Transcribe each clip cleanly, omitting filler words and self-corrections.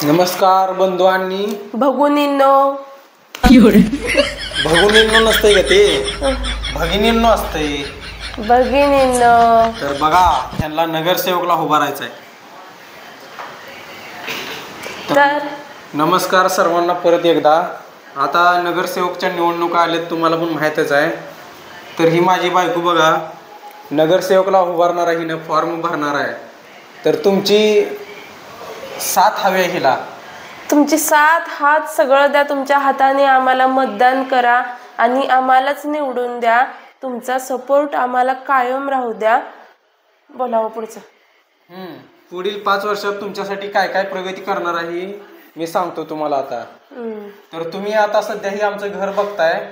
नमस्कार बंधूंनी भगुनींनो. भगुनींनो नसतंय का ते, भगिनींनो असतंय. भगिनींनो. तर बघा त्यांना नगरसेवकला उभा राहायचं आहे. तर नमस्कार सर्वांना परत एकदा. आता नगरसेवकच्या निवडणुका आल्यात तुम्हाला पण माहीतच आहे. तर ही माझी बायको बघा नगरसेवकला उभारणार आहे, हिनं फॉर्म भरणार आहे. तर तुमची साथ हवी आहे हिला. तुमची साथ हात सगळं द्या तुमच्या हाताने. आम्हाला मतदान करा आणि आम्हालाच निवडून द्या. तुमचा सपोर्ट आम्हाला कायम राहू द्या. बोलावं पुढचं. पुढील 5 वर्षात तुमच्यासाठी काय काय प्रगती करणार आहे मी सांगतो तुम्हाला आता. तर तुम्ही आता सध्या ही आमचं घर बघताय,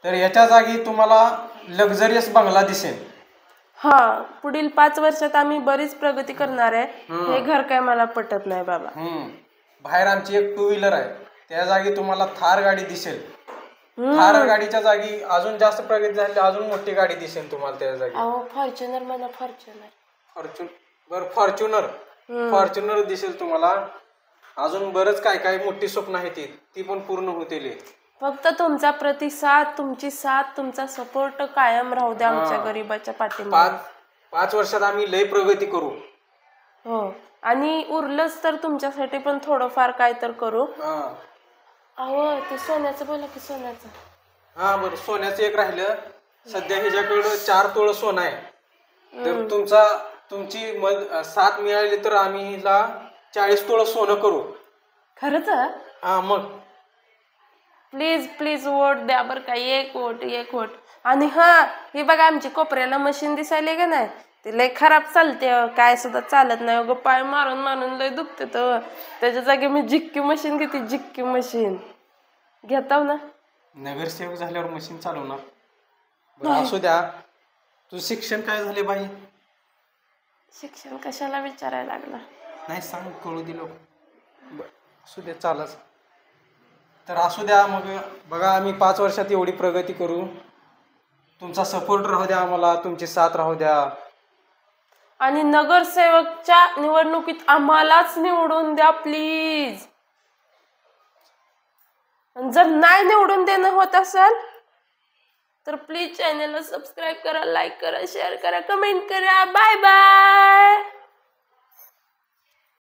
तर याच्या जागी तुम्हाला लक्झरियस बंगला दिसेल. हा, पुढील 5 वर्षात आम्ही बरीच प्रगती करणार आहे. हे घर काय मला पटत नाही बाबा. बाहेर आमची एक 2 व्हीलर आहे, त्या जागी तुम्हाला थार गाडी दिसेल. थार गाडीच्या जागी अजून जास्त प्रगती झाली, अजून मोठी गाडी दिसेल तुम्हाला त्या जागी. फॉर्च्युनर म्हणा. फॉर्च्युनर फॉर्च्युनर दिसेल तुम्हाला. अजून बरंच काय काय मोठी स्वप्न आहेत ती पण पूर्ण होतील. फक्त तुमचा प्रतिसाद, तुमची साथ, तुमचा सपोर्ट कायम राहू द्या आमच्या गरीबाच्या पाठीमागे. 5 वर्षात आम्ही लय प्रगती करू. हो, आणि उरलंच तर तुमच्यासाठी पण थोडंफार काय तर करू. अहो ते सोन्याचं बोला की. सोन्याचं बरं, सोन्याचं एक राहिलं. सध्या ह्याच्याकडं 4 तोळ सोनं आहे. तर तुमची साथ मिळाली तर आम्ही हिला 40 तोळ सोनं करू. खरंच? मग प्लीज प्लीज वोट द्या बरं का. एक वोट. आणि हे बघा आमची कोपऱ्याला मशीन दिसायली का नाही, ती लय खराब चालते. काय सुद्धा चालत नाही. अगं पाय मारून मारून लय दुखते. तर त्याच्या जागी मी जिक्की मशीन घेते. जिक्की मशीन घेताव ना. नगरसेवक झाल्यावर मशीन चालवणार. असू द्या. तू शिक्षण काय झाले बाई? शिक्षण कशाला विचारायला लागला? नाही सांग, कळू दिलो. असू द्या, चालच. तर असू द्या मग. बघा आम्ही 5 वर्षात एवढी प्रगती करू. तुमचा सपोर्ट राहू द्या आम्हाला, तुमची साथ राहू द्या. आणि नगरसेवकच्या निवडणुकीत आम्हालाच निवडून द्या प्लीज. जर नाही निवडून देणं होत असेल तर प्लीज चॅनलला सबस्क्राईब करा, लाईक करा, शेअर करा, कमेंट करा. Bye bye.